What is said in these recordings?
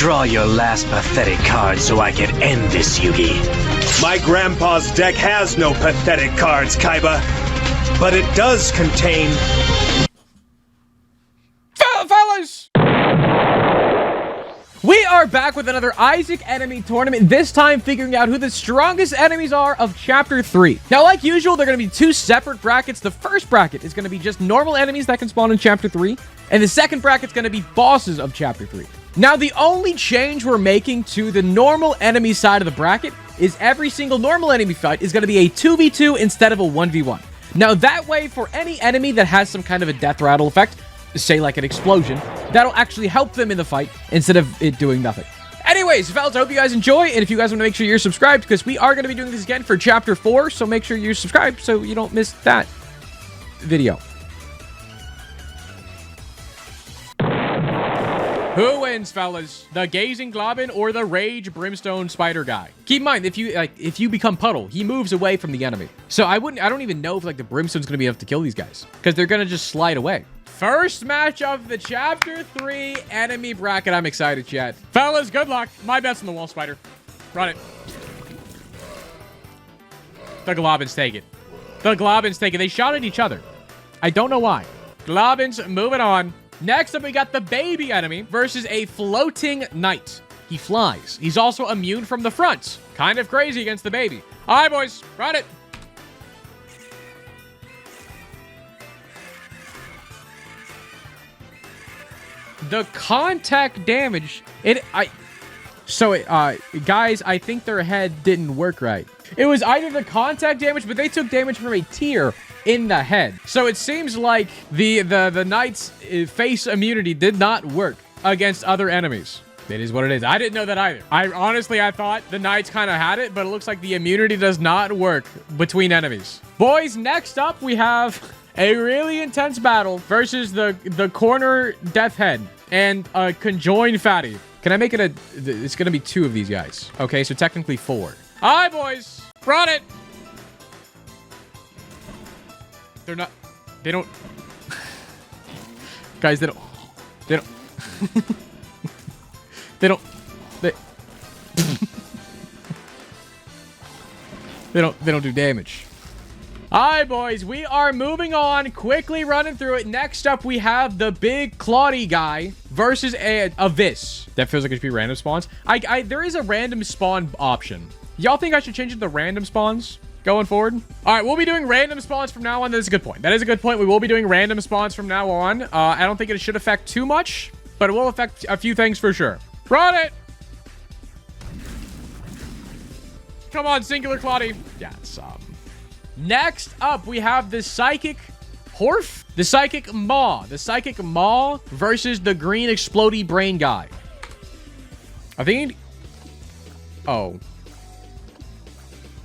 Draw your last pathetic card so I can end this, Yugi. My grandpa's deck has no pathetic cards, Kaiba. But it does contain... Fellas! We are back with another Isaac enemy tournament, this time figuring out who the strongest enemies are of Chapter 3. Now, like usual, they're going to be two separate brackets. The first bracket is going to be just normal enemies that can spawn in Chapter 3, and the second bracket is going to be bosses of Chapter 3. Now, the only change we're making to the normal enemy side of the bracket is every single normal enemy fight is going to be a 2v2 instead of a 1v1. Now, that way, for any enemy that has some kind of a death rattle effect, say like an explosion, that'll actually help them in the fight instead of it doing nothing. Anyways, fellas, I hope you guys enjoy, and if you guys want to make sure you're subscribed, because we are going to be doing this again for Chapter 4, so make sure you're subscribed so you don't miss that video. Who wins, fellas? The Gazing Globin or the Rage Brimstone Spider guy? Keep in mind, if you become Puddle, he moves away from the enemy. So I don't even know if like the Brimstone's gonna be enough to kill these guys, because they're gonna just slide away. First match of the Chapter 3 enemy bracket. I'm excited, chat. Fellas, good luck. My bet's on the wall, Spider. Run it. The Globins take it. The Globins take it. They shot at each other. I don't know why. Globins moving on. Next up, we got the baby enemy versus a floating knight. He flies. He's also immune from the front. Kind of crazy against the baby. All right, boys. Run it. The contact damage, guys, I think their head didn't work right. It was either the contact damage, but they took damage from a tear in the head. So it seems like the knight's face immunity did not work against other enemies. It is what it is. I didn't know that either. I thought the knights kind of had it, but it looks like the immunity does not work between enemies. Boys, next up, we have a really intense battle versus the corner death head and a conjoined fatty. Can I make it it's gonna be 2 of these guys. Okay, so technically 4. All right, boys, run it. They don't guys, they don't they don't do damage. All right, boys, we are moving on, quickly running through it. Next up, we have the big Claudie guy versus a Vis. That feels like it should be random spawns. There is a random spawn option. Y'all think I should change it to random spawns going forward? All right, we'll be doing random spawns from now on. That is a good point. That is a good point. We will be doing random spawns from now on. I don't think it should affect too much, but it will affect a few things for sure. Run it! Come on, singular Claudie. Yeah, it's Next up, we have the Psychic Horf, the Psychic Maw. The Psychic Maw versus the green explodey brain guy. I think... Oh.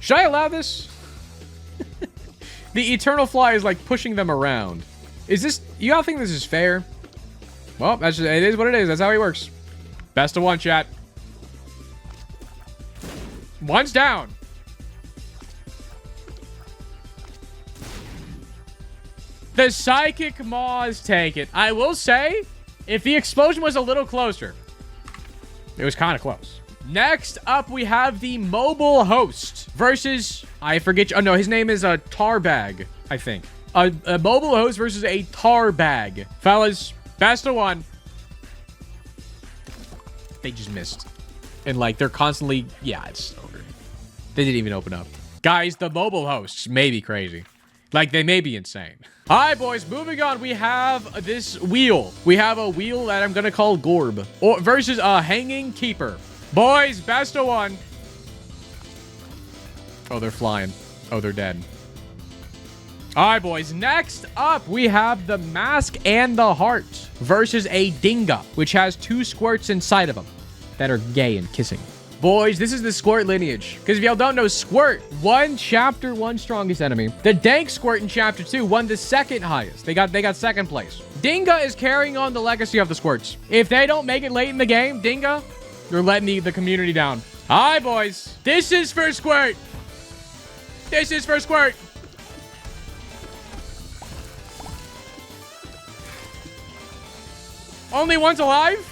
Should I allow this? The Eternal Fly is like pushing them around. Is this... You all think this is fair? Well, it is what it is. That's how he works. Best of 1, chat. One's down. The Psychic Maws take it. I will say, if the explosion was a little closer, it was kind of close. Next up, we have the Mobile Host versus, I forget, oh no, his name is a Tarbag, I think. A Mobile Host versus a Tarbag. Fellas, best of 1. They just missed. And like, they're constantly, yeah, it's over. They didn't even open up. Guys, the Mobile Hosts may be crazy. Like, they may be insane. All right, boys, moving on. We have this wheel. We have a wheel that I'm going to call Gorb versus a Hanging Keeper. Boys, best of 1. Oh, they're flying. Oh, they're dead. All right, boys. Next up, we have the Mask and the Heart versus a Dinga, which has 2 squirts inside of them that are gay and kissing. Boys, this is the Squirt lineage. Because if y'all don't know, Squirt won Chapter 1 strongest enemy. The Dank Squirt in Chapter 2 won the 2nd highest. They got 2nd place. Dinga is carrying on the legacy of the Squirts. If they don't make it late in the game, Dinga, you're letting the community down. All right, boys. This is for Squirt. This is for Squirt. Only one's alive?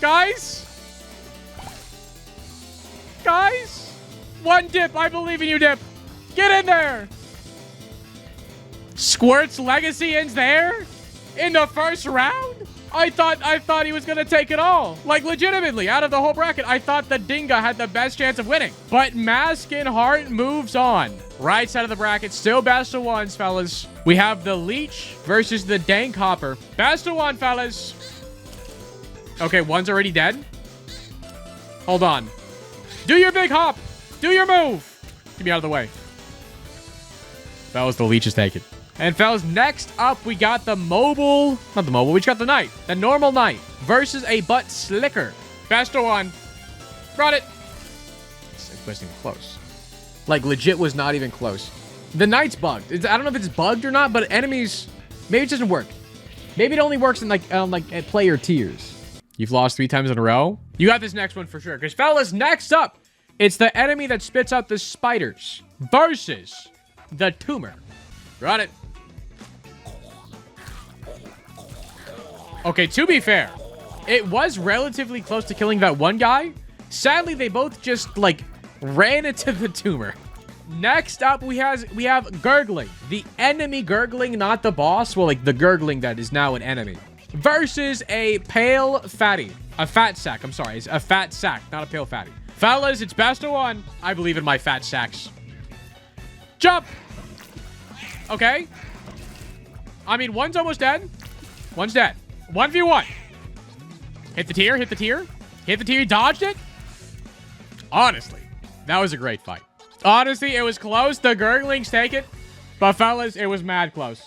Guys? Guys? One dip. I believe in you, Dip. Get in there. Squirt's legacy ends there? In the first round? I thought he was going to take it all. Like, legitimately, out of the whole bracket, I thought the Dinga had the best chance of winning. But Mask and Heart moves on. Right side of the bracket, still best of ones, fellas. We have the Leech versus the Dank Hopper. Best of one, fellas. Okay, one's already dead. Hold on. Do your big hop. Do your move. Get me out of the way. Fellas, the Leech is taken. And fellas, next up, we got the mobile... Not the mobile, we just got the Knight. The normal Knight versus a Butt Slicker. Best of one. Run it. It wasn't even close. Like, legit was not even close. The Knight's bugged. I don't know if it's bugged or not, but enemies... Maybe it doesn't work. Maybe it only works in, like at player tiers. You've lost 3 times in a row? You got this next one for sure. Because, fellas, next up, it's the enemy that spits out the spiders versus the tumor. Run it. Okay, to be fair, it was relatively close to killing that one guy. Sadly, they both just, like, ran into the tumor. Next up, we have Gurgling. The enemy Gurgling, not the boss. Well, like, the Gurgling that is now an enemy. Versus a pale fatty. A fat sack, I'm sorry. It's a fat sack, not a pale fatty. Fellas, it's best of one. I believe in my fat sacks. Jump! Okay. I mean, one's almost dead. One's dead. 1v1. Hit the tier, hit the tier. Hit the tier, dodged it. Honestly, that was a great fight. Honestly, it was close. The Gurglings take it. But fellas, it was mad close.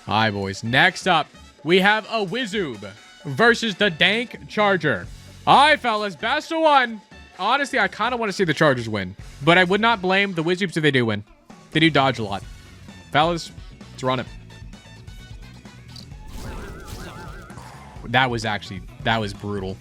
All right, boys. Next up, we have a Wizoob versus the Dank Charger. All right, fellas. Best of one. Honestly, I kind of want to see the Chargers win. But I would not blame the Wizoobs if they do win. They do dodge a lot. Fellas, let's run it. That was brutal.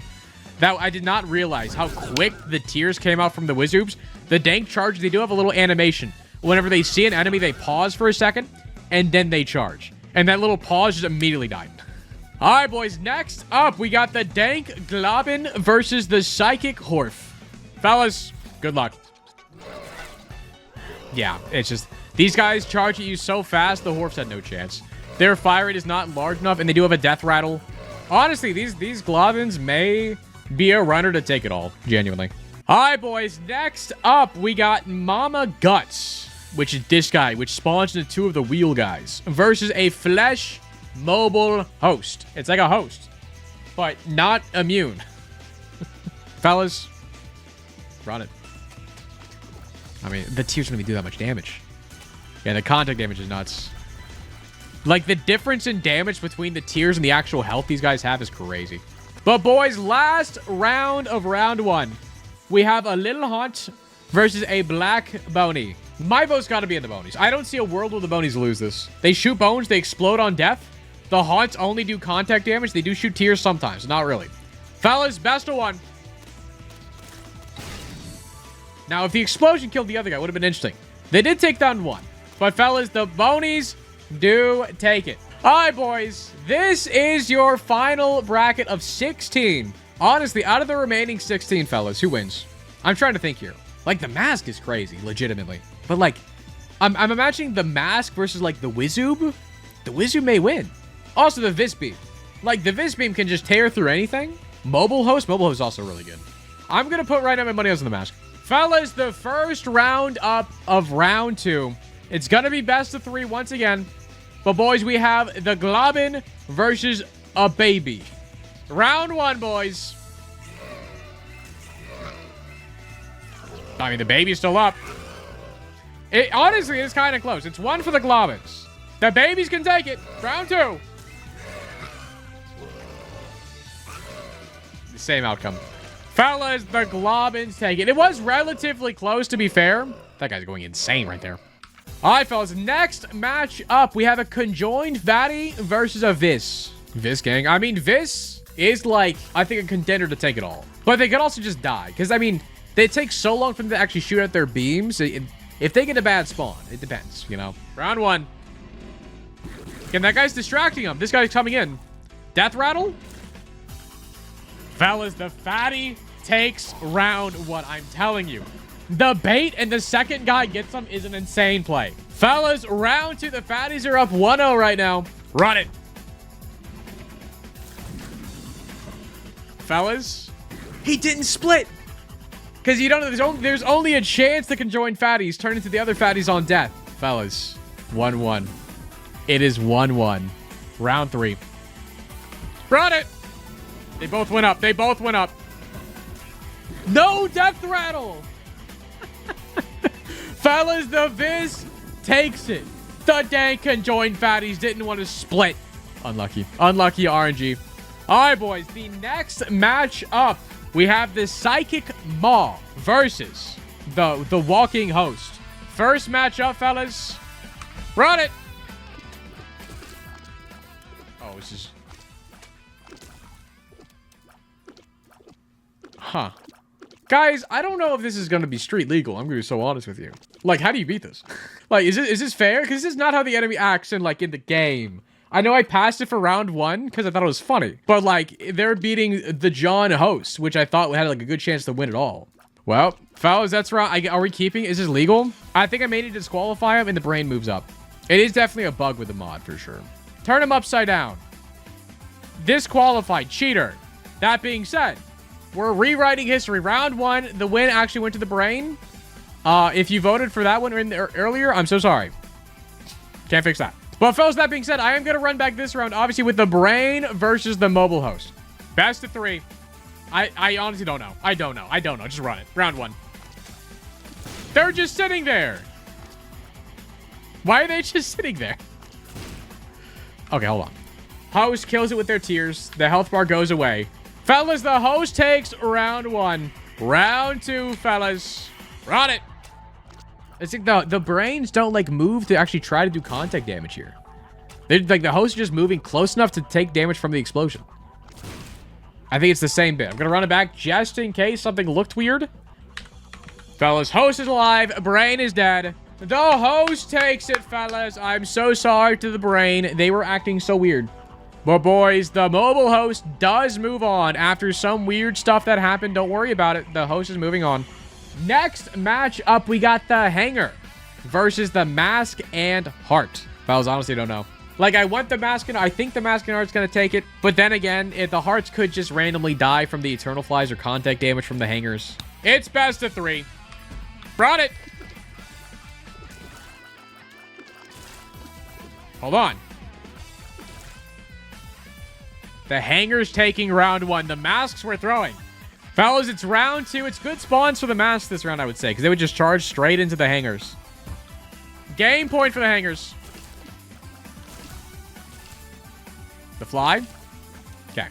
I did not realize how quick the tears came out from the Wizoobs. The Dank Charge, they do have a little animation. Whenever they see an enemy, they pause for a second, and then they charge. And that little pause just immediately died. All right, boys. Next up, we got the Dank Globin versus the Psychic Horf. Fellas, good luck. Yeah, it's just... These guys charge at you so fast, the Horfs had no chance. Their fire rate is not large enough, and they do have a death rattle. Honestly, these Globins may be a runner to take it all, genuinely. All right, boys. Next up, we got Mama Guts, which is this guy, which spawns into 2 of the wheel guys, versus a Flesh Mobile Host. It's like a host, but not immune. Fellas, run it. I mean, the tiers don't even do that much damage. Yeah, the contact damage is nuts. Like, the difference in damage between the tiers and the actual health these guys have is crazy. But, boys, last round of round 1. We have a Little Haunt versus a Black Bony. My vote's got to be in the Bonies. I don't see a world where the Bonies lose this. They shoot bones. They explode on death. The Haunts only do contact damage. They do shoot tiers sometimes. Not really. Fellas, best of one. Now, if the explosion killed the other guy, it would have been interesting. They did take down 1. But, fellas, the Bonies do take it. All right, boys. This is your final bracket of 16. Honestly, out of the remaining 16, fellas, who wins? I'm trying to think here. Like, the Mask is crazy, legitimately. But, like, I'm imagining the Mask versus, like, the Wizoob. The Wizoob may win. Also, the Visbeam. Like, the Visbeam can just tear through anything. Mobile Host is also really good. I'm going to put right now my money on the Mask. Fellas, the first round up of round 2. It's going to be best of 3 once again. But, boys, we have the Globin versus a baby. Round 1, boys. I mean, the baby's still up. It honestly is kind of close. It's 1 for the Globins. The babies can take it. Round 2. The same outcome. Fellas, the Globins take it. It was relatively close, to be fair. That guy's going insane right there. All right, fellas. Next match up, we have a conjoined Fatty versus a Vis. Vis gang. I mean, Vis is like, I think, a contender to take it all. But they could also just die. Because, I mean, they take so long for them to actually shoot at their beams. If they get a bad spawn, it depends, you know. Round 1. Again, that guy's distracting him. This guy's coming in. Death rattle. Fellas, the fatty takes round 1. I'm telling you. The bait and the second guy gets them is an insane play. Fellas, round 2. The fatties are up 1-0 right now. Run it. Fellas, he didn't split. Because you don't know, there's only a chance the conjoined fatties turn into the other fatties on death. Fellas, 1-1. It is 1-1. Round 3. Run it. They both went up. They both went up. No death rattle. Fellas, the Viz takes it. The dang conjoined fatties didn't want to split. Unlucky. Unlucky RNG. All right, boys. The next match up, we have the Psychic Maw versus the Walking Host. First match up, fellas. Run it. Oh, it's just... Huh. Guys, I don't know if this is going to be street legal. I'm going to be so honest with you. Like, how do you beat this? Like, is this fair? Because this is not how the enemy acts in the game. I know I passed it for round 1 because I thought it was funny. But, like, they're beating the John host, which I thought had, like, a good chance to win it all. Well, fellas, that's round... Are we keeping... Is this legal? I think I made it disqualify him and the brain moves up. It is definitely a bug with the mod, for sure. Turn him upside down. Disqualified. Cheater. That being said... We're rewriting history. Round 1, the win actually went to the brain. If you voted for that one earlier, I'm so sorry. Can't fix that. But fellas, that being said, I am going to run back this round, obviously, with the brain versus the mobile host. Best of 3. I honestly don't know. I don't know. Just run it. Round 1. They're just sitting there. Why are they just sitting there? Okay, hold on. Host kills it with their tears. The health bar goes away. Fellas, the host takes round 1. Round 2, fellas. Run it. I think the brains don't, like, move to actually try to do contact damage here. They're, like, the host is just moving close enough to take damage from the explosion. I think it's the same bit. I'm going to run it back just in case something looked weird. Fellas, host is alive. Brain is dead. The host takes it, fellas. I'm so sorry to the brain. They were acting so weird. But boys, the mobile host does move on after some weird stuff that happened. Don't worry about it. The host is moving on. Next match up, we got the Hanger versus the Mask and Heart. Fellas, honestly don't know. Like, I want the Mask and I think the Mask and Heart's going to take it. But then again, if the Hearts could just randomly die from the Eternal Flies or contact damage from the Hangers. It's best of 3. Brought it. Hold on. The Hangers taking round 1. The Masks we're throwing. Fellas, it's round 2. It's good spawns for the Masks this round, I would say, because they would just charge straight into the Hangers. Game point for the Hangers. The Fly. Okay.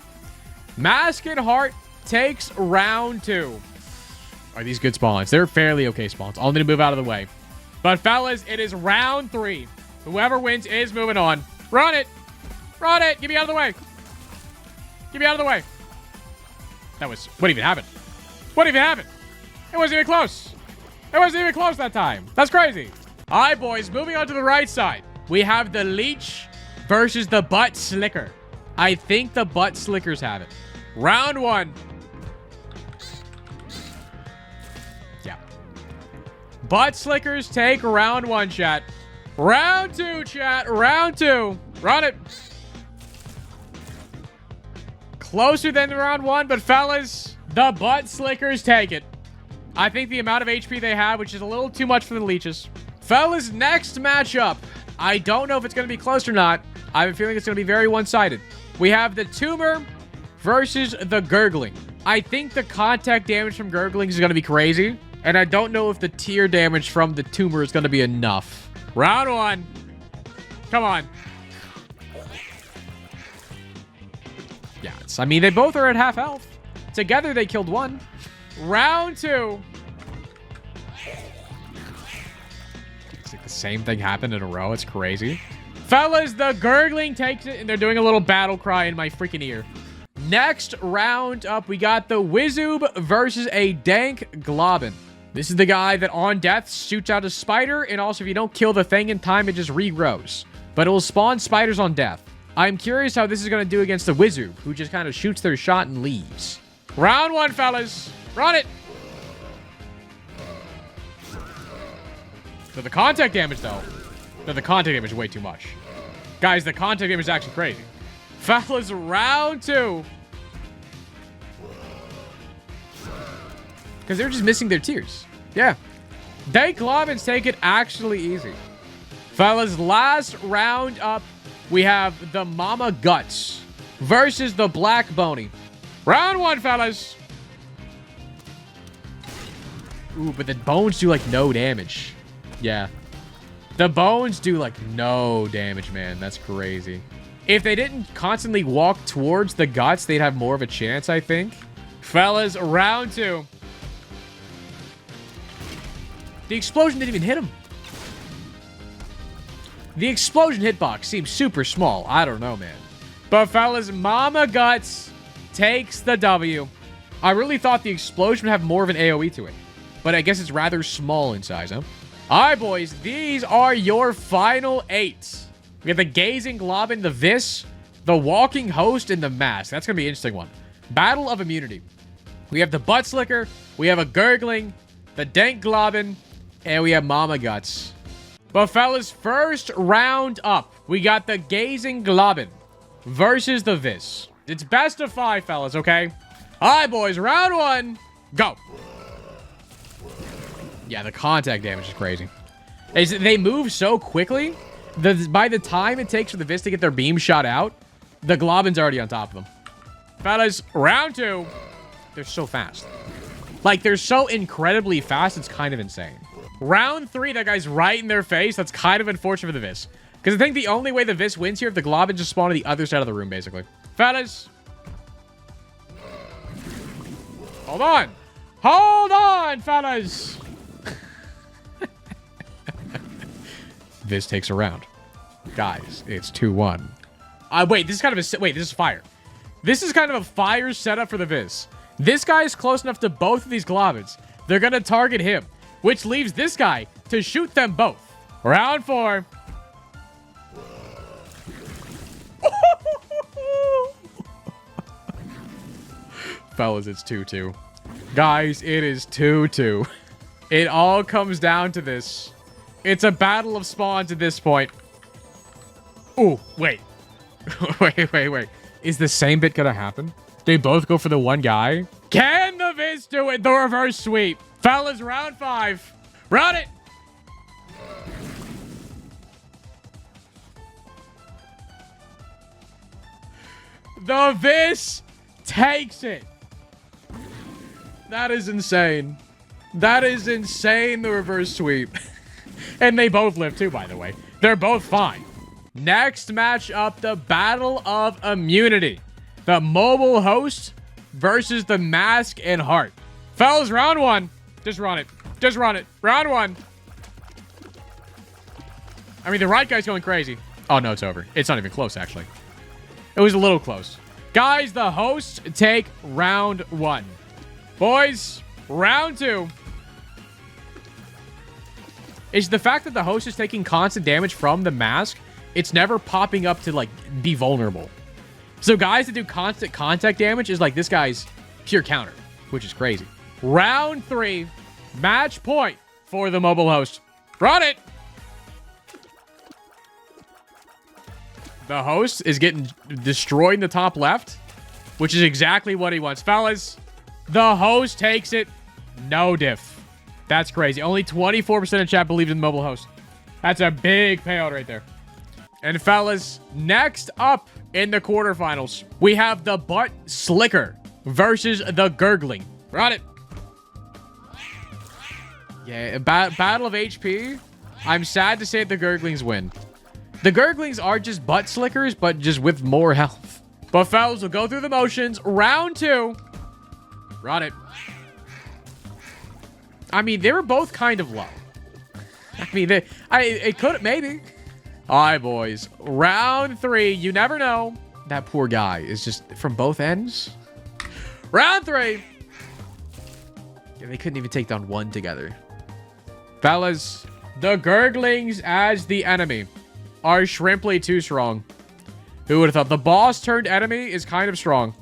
Mask and Heart takes round 2. Are these good spawns? They're fairly okay spawns. I'll need to move out of the way. But fellas, it is round 3. Whoever wins is moving on. Run it. Run it. Get me out of the way. Get me out of the way. That was... What even happened? What even happened? It wasn't even close. It wasn't even close that time. That's crazy. All right, boys. Moving on to the right side. We have the Leech versus the Butt Slicker. I think the Butt Slickers have it. Round 1. Yeah. Butt Slickers take round 1, chat. Round 2, chat. Round 2. Run it. Closer than round 1, but fellas, the Butt Slickers take it. I think the amount of HP they have, which is a little too much for the Leeches. Fellas, next matchup. I don't know if it's going to be close or not. I have a feeling it's going to be very one-sided. We have the Tumor versus the Gurgling. I think the contact damage from Gurglings is going to be crazy. And I don't know if the tier damage from the Tumor is going to be enough. Round 1. Come on. Yeah, I mean, they both are at half health. Together, they killed 1. Round 2. It's like the same thing happened in a row. It's crazy. Fellas, the Gurgling takes it, and they're doing a little battle cry in my freaking ear. Next round up, we got the Wizoob versus a Dank Globin. This is the guy that on death shoots out a spider, and also if you don't kill the thing in time, it just regrows. But it will spawn spiders on death. I'm curious how this is going to do against the Wizoob, who just kind of shoots their shot and leaves. Round one, fellas. Run it. So the contact damage, though. No, the contact damage is way too much. Guys, the contact damage is actually crazy. Fellas, round two. Because they're just missing their tears. Yeah. They Globins take it actually easy. Fellas, last round up, we have the Mama Guts versus the Black Bony. Round one, fellas. Ooh, but the bones do, like, no damage. Yeah. The bones do, like, no damage, man. That's crazy. If they didn't constantly walk towards the guts, they'd have more of a chance, I think. Fellas, round two. The explosion didn't even hit him. The explosion hitbox seems super small. I don't know, man. But, fellas, Mama Guts takes the W. I really thought the explosion would have more of an AoE to it. But I guess it's rather small in size, huh? All right, boys. These are your final 8. We have the Gazing Globin, the Vis, the Walking Host, and the Mask. That's going to be an interesting one. Battle of Immunity. We have the Butt Slicker. We have a Gurgling, the Dank Globin, and we have Mama Guts. But, fellas, first round up, we got the Gazing Globin versus the Vis. It's best of 5, fellas, okay? All right, boys. Round one. Go. Yeah, the contact damage is crazy. They move so quickly that by the time it takes for the Vis to get their beam shot out, the Globin's already on top of them. Fellas, round two. They're so fast. Like, they're so incredibly fast, it's kind of insane. Round three, that guy's right in their face. That's kind of unfortunate for the Vis. Because I think the only way the Vis wins here if the Globin just spawn on the other side of the room, basically. Fellas. Hold on. Hold on, fellas. Vis takes a round. Guys, it's 2-1. Wait, this is kind of a... Wait, this is fire. This is kind of a fire setup for the Vis. This guy is close enough to both of these Globins. They're going to target him, which leaves this guy to shoot them both. Round 4. Fellas, it's 2-2. Guys, it is 2-2. It all comes down to this. It's a battle of spawns at this point. Ooh, wait. wait. Is the same bit gonna happen? They both go for the one guy? Can the Vis do it? The reverse sweep. Fellas, round 5. Run it! The Vis takes it. That is insane. That is insane, the reverse sweep. And they both live too, by the way. They're both fine. Next match up, the Battle of Immunity. The Mobile Host versus the Mask and Heart. Fellas, round 1. Just run it. Just run it. Round 1. I mean, the right guy's going crazy. Oh, no, it's over. It's not even close, actually. It was a little close. Guys, the hosts take round 1. Boys, round 2. Is the fact that the host is taking constant damage from the mask, it's never popping up to, like, be vulnerable. So guys that do constant contact damage is like this guy's pure counter, which is crazy. Round 3, match point for the mobile host. Run it! The host is getting destroyed in the top left, which is exactly what he wants. Fellas, the host takes it. No diff. That's crazy. Only 24% of chat believed in the mobile host. That's a big payout right there. And fellas, next up in the quarterfinals, we have the Butt Slicker versus the Gurgling. Run it. Yeah, battle of HP. I'm sad to say the Gurglings win. The Gurglings are just Butt Slickers, but just with more health. But fellas, we'll go through the motions. Round 2. Run it. I mean, they were both kind of low. I mean, it could, maybe. All right, boys. Round 3. You never know. That poor guy is just from both ends. Round 3. Yeah, they couldn't even take down one together. Fellas, the Gurglings as the enemy are shrimply too strong. Who would have thought? The boss turned enemy is kind of strong.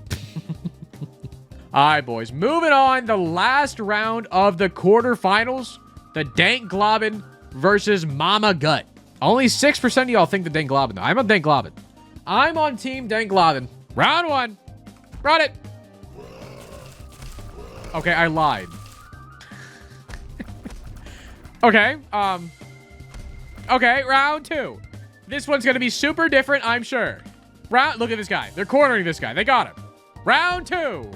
All right, boys. Moving on. The last round of the quarterfinals. The Dank Globbin versus Mama Gut. Only 6% of y'all think the Dank Globbin, though. I'm on Dank Globbin. I'm on Team Dank Globbin. Round 1. Run it. Okay, I lied. Okay, okay, round 2. This one's gonna be super different, I'm sure. Look at this guy. They're cornering this guy. They got him. Round 2.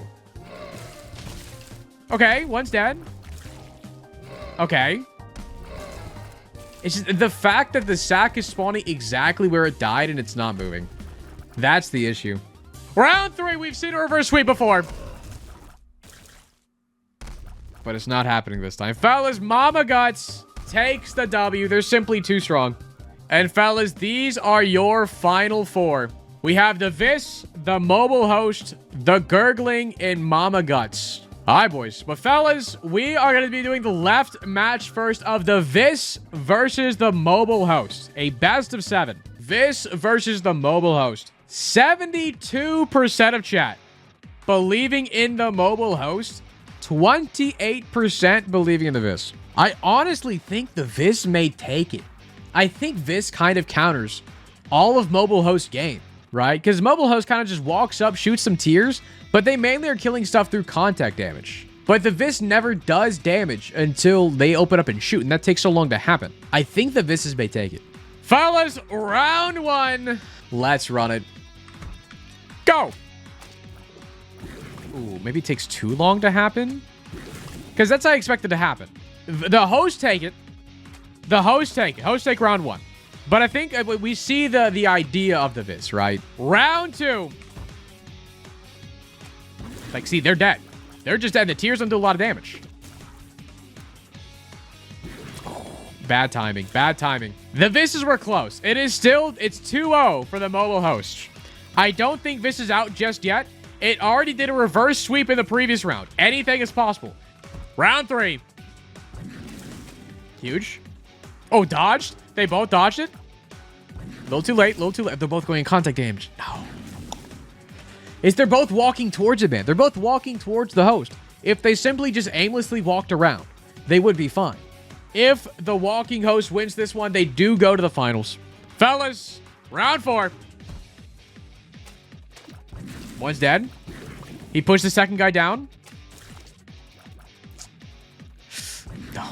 Okay, one's dead. Okay. It's just the fact that the sack is spawning exactly where it died and it's not moving. That's the issue. Round 3. We've seen a reverse sweep before. But it's not happening this time. Fellas, Mama Guts takes the W. They're simply too strong. And fellas, these are your final 4. We have the Vis, the Mobile Host, the Gurgling, and Mama Guts. All right, boys. But fellas, we are going to be doing the left match first of the Vis versus the Mobile Host. A best of 7. Vis versus the Mobile Host. 72% of chat believing in the Mobile Host. 28% believing in the Vis. I honestly think the Vis may take it. I think Vis kind of counters all of Mobile Host game, right? Because Mobile Host kind of just walks up, shoots some tiers, but they mainly are killing stuff through contact damage. But the Vis never does damage until they open up and shoot, and that takes so long to happen. I think the Vis may take it. Fellas, round 1. Let's run it. Go! Ooh, maybe it takes too long to happen? Because that's how I expect it to happen. The host take it. The host take it. Host take round 1. But I think we see the idea of the Vis, right? Round 2. Like, see, they're dead. They're just dead. The tiers don't do a lot of damage. Bad timing. Bad timing. The Vises were close. It's 2-0 for the Mobile Host. I don't think Vis is out just yet. It already did a reverse sweep in the previous round. Anything is possible. Round 3. Huge. Oh, dodged? They both dodged it? A little too late. A little too late. They're both going in contact damage. No. They're both walking towards it, man. They're both walking towards the host. If they simply just aimlessly walked around, they would be fine. If the walking host wins this one, they do go to the finals. Fellas, round 4. One's dead. He pushed the second guy down. No.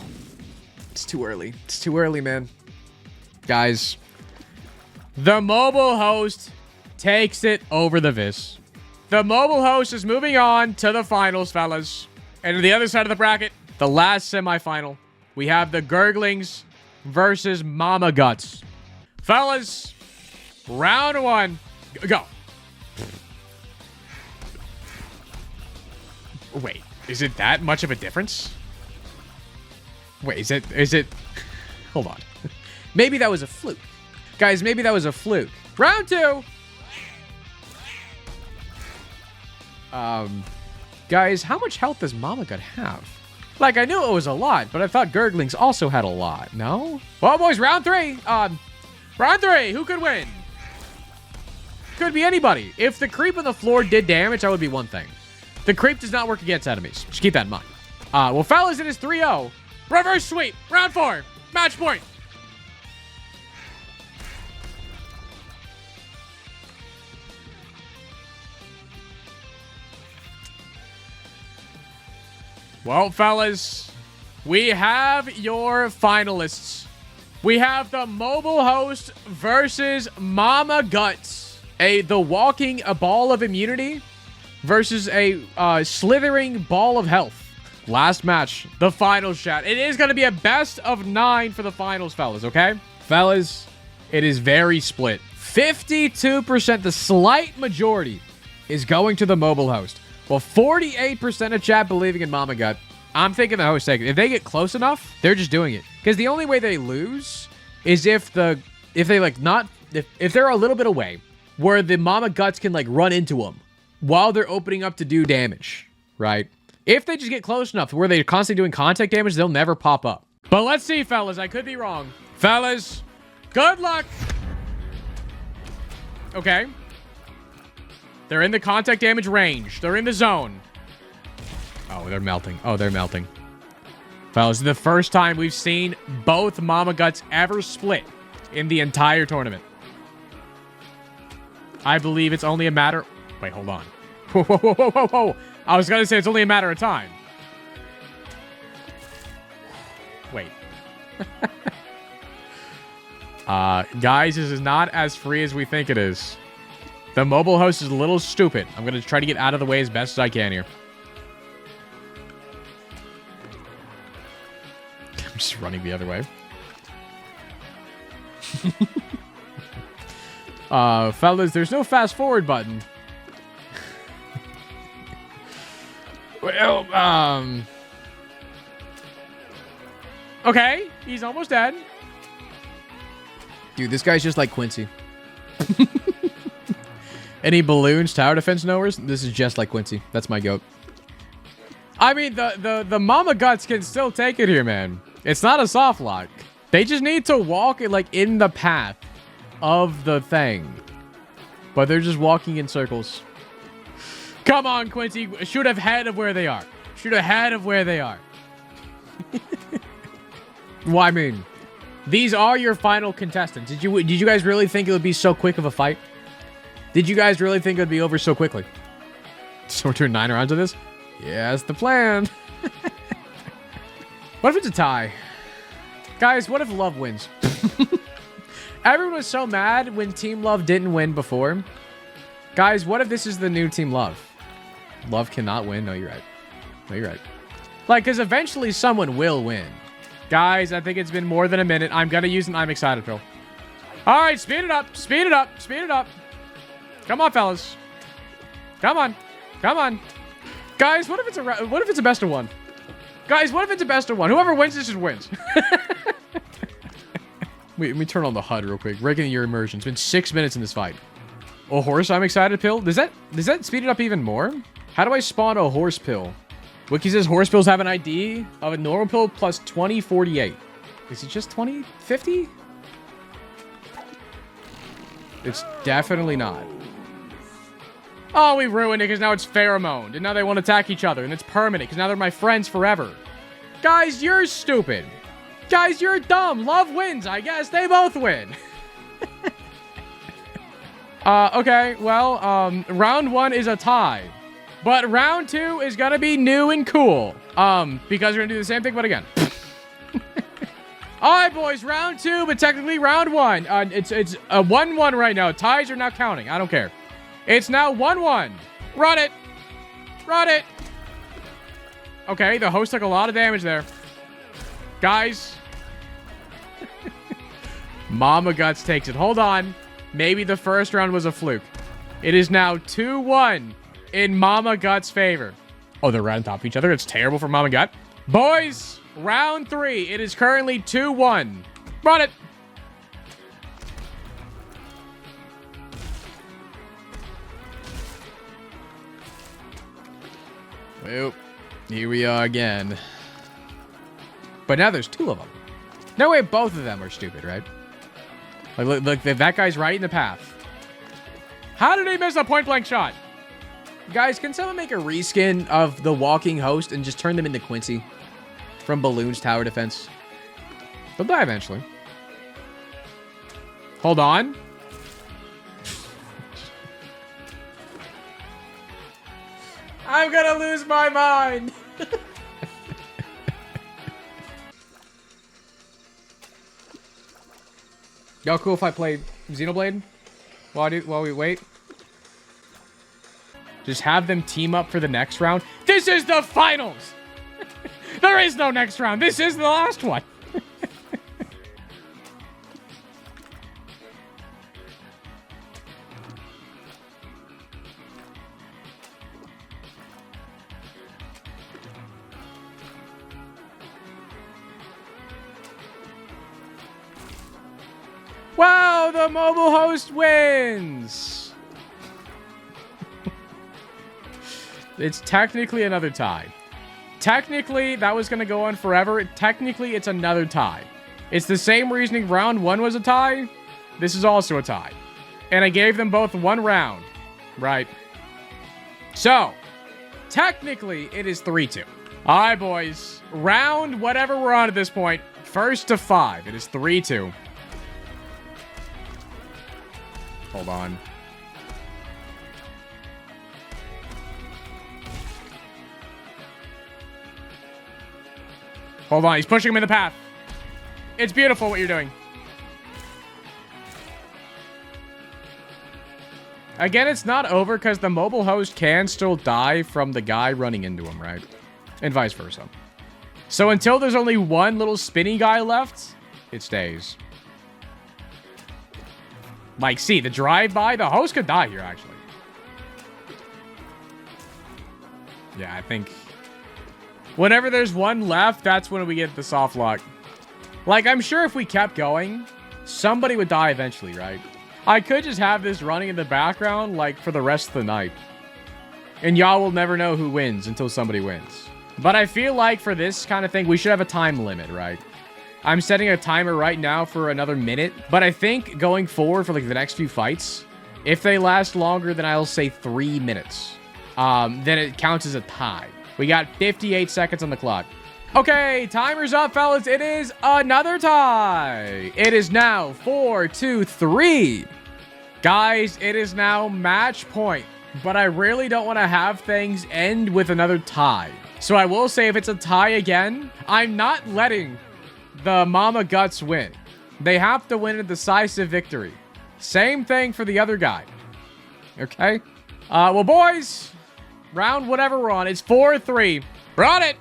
It's too early. It's too early, man. Guys, the Mobile Host takes it over the Vis. The Mobile Host is moving on to the finals, fellas. And to the other side of the bracket, the last semifinal, we have the Gurglings versus Mama Guts. Fellas, round 1. Go. Wait, is it that much of a difference? Wait, is it? Hold on. Maybe that was a fluke. Guys, maybe that was a fluke. Round 2. Guys, how much health does Mama Gut have? Like, I knew it was a lot, but I thought Gurglings also had a lot. No? Well, boys, round 3. Round 3. Who could win? Could be anybody. If the creep on the floor did damage, that would be one thing. The creep does not work against enemies. Just keep that in mind. Well, fellas, it is 3-0. Reverse sweep. Round 4. Match point. Well, fellas, we have your finalists. We have the Mobile Host versus Mama Guts. The walking ball of immunity versus a slithering ball of health. Last match, the finals, chat. It is going to be a best of 9 for the finals, fellas, okay? Fellas, it is very split. 52%, the slight majority, is going to the Mobile Host. Well, 48% of chat believing in Mama Gut. I'm thinking the host taking it. If they get close enough, they're just doing it. Because the only way they lose is if they're a little bit away, where the Mama Guts can like run into them while they're opening up to do damage, right? If they just get close enough where they're constantly doing contact damage, they'll never pop up. But let's see, fellas. I could be wrong. Fellas, good luck. Okay. They're in the contact damage range. They're in the zone. Oh, they're melting. Oh, they're melting. Fellas, the first time we've seen both Mama Guts ever split in the entire tournament. I believe it's only a matter... Wait, hold on. Whoa, whoa, whoa, whoa, whoa, whoa. I was going to say it's only a matter of time. Wait. Guys, this is not as free as we think it is. The mobile host is a little stupid. I'm going to try to get out of the way as best as I can here. I'm just running the other way. Fellas, there's no fast forward button. Well, okay, he's almost dead. Dude, this guy's just like Quincy. Any balloons, tower defense knowers? This is just like Quincy. That's my goat. I mean, the Mama Guts can still take it here, man. It's not a soft lock. They just need to walk it like in the path of the thing. But they're just walking in circles. Come on, Quincy. Shoot ahead of where they are. Shoot ahead of where they are. Well, I mean, these are your final contestants. Did you guys really think it would be so quick of a fight? Did you guys really think it would be over so quickly? So we're doing 9 rounds of this? Yeah, that's the plan. What if it's a tie? Guys, what if Love wins? Everyone was so mad when Team Love didn't win before. Guys, what if this is the new Team Love? Love cannot win? No, you're right. No, you're right. Like, because eventually someone will win. Guys, I think it's been more than a minute. I'm going to use an I'm excited pill. All right, speed it up. Speed it up. Speed it up. Come on, fellas. Come on. Come on. Guys, what if it's a best of one? Guys, what if it's a best of one? Whoever wins this just wins. Wait, let me turn on the HUD real quick. Regulate your immersion. It's been 6 minutes in this fight. A horse I'm excited pill? Does that speed it up even more? How do I spawn a horse pill? Wiki says horse pills have an ID of a normal pill plus 2048. Is it just 2050? It's definitely not. Oh, we ruined it because now it's pheromone. And now they want to attack each other. And it's permanent because now they're my friends forever. Guys, you're stupid. Guys, you're dumb. Love wins, I guess. They both win. Okay, well, round 1 is a tie. But round 2 is gonna be new and cool. Because we're gonna do the same thing, but again. Alright, boys, round 2, but technically round 1. It's a 1-1 right now. Ties are not counting. I don't care. It's now 1-1. Run it. Run it. Okay, the host took a lot of damage there. Guys. Mama Guts takes it. Hold on. Maybe the first round was a fluke. It is now 2-1 in Mama Guts' favor. Oh, they're right on top of each other. It's terrible for Mama Gut. Boys, round 3. It is currently 2-1. Run it. Well, here we are again. But now there's 2 of them. No way both of them are stupid, right? Like, look, that guy's right in the path. How did he miss a point-blank shot? Guys, can someone make a reskin of the walking host and just turn them into Quincy from Balloon's tower defense? They'll die eventually. Hold on. I'm gonna lose my mind. Y'all cool if I play Xenoblade while we wait? Just have them team up for the next round. This is the finals! There is no next round. This is the last one. Wow, the mobile host wins! It's technically another tie. Technically, that was going to go on forever. Technically, it's another tie. It's the same reasoning round 1 was a tie. This is also a tie. And I gave them both 1 round. Right. So, technically, it is 3-2. All right, boys. Round whatever we're on at this point. First to 5. It is 3-2. Hold on. Hold on. He's pushing him in the path. It's beautiful what you're doing. Again, it's not over because the mobile host can still die from the guy running into him, right? And vice versa. So until there's only one little spinny guy left, it stays. Like, see, the drive-by, the host could die here, actually. Yeah, I think... whenever there's one left, that's when we get the soft lock. Like, I'm sure if we kept going, somebody would die eventually, right? I could just have this running in the background, like, for the rest of the night. And y'all will never know who wins until somebody wins. But I feel like for this kind of thing, we should have a time limit, right? I'm setting a timer right now for another minute. But I think going forward for, like, the next few fights, if they last longer than, I'll say, 3 minutes, then it counts as a tie. We got 58 seconds on the clock. Okay, timer's up, fellas. It is another tie. It is now 4-2-3. Guys, it is now match point. But I really don't want to have things end with another tie. So I will say if it's a tie again, I'm not letting the Mama Guts win. They have to win a decisive victory. Same thing for the other guy. Okay? Well, boys, round whatever we're on. It's 4-3. We're on it.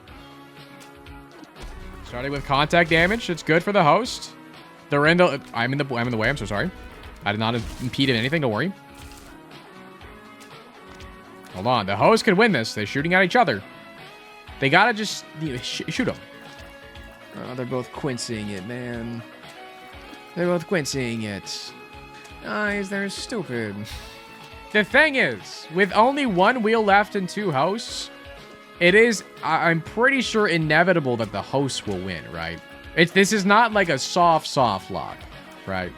Starting with contact damage. It's good for the host. They're in the... I'm in the way. I'm so sorry. I did not impede in anything. Don't worry. Hold on. The host could win this. They're shooting at each other. They gotta just shoot them. Oh, they're both quincing it, man. They're both quincing it. Guys, they're stupid. The thing is, with only one wheel left and 2 hosts, it is, I'm pretty sure, inevitable that the host will win, right? This is not like a soft lock, right?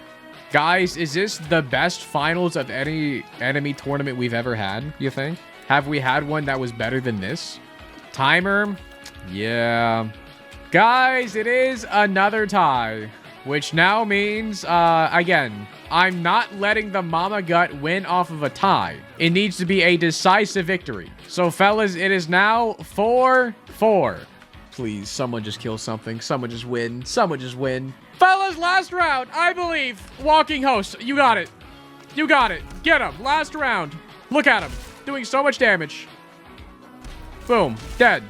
Guys, is this the best finals of any enemy tournament we've ever had, you think? Have we had one that was better than this? Timer? Yeah. Guys, it is another tie, which now means, again, I'm not letting the Mama Gut win off of a tie. It needs to be a decisive victory. So, fellas, it is now 4-4. Please, someone just kill something. Someone just win. Someone just win. Fellas, last round, I believe. Walking host, you got it. You got it. Get him. Last round. Look at him. Doing so much damage. Boom. Dead.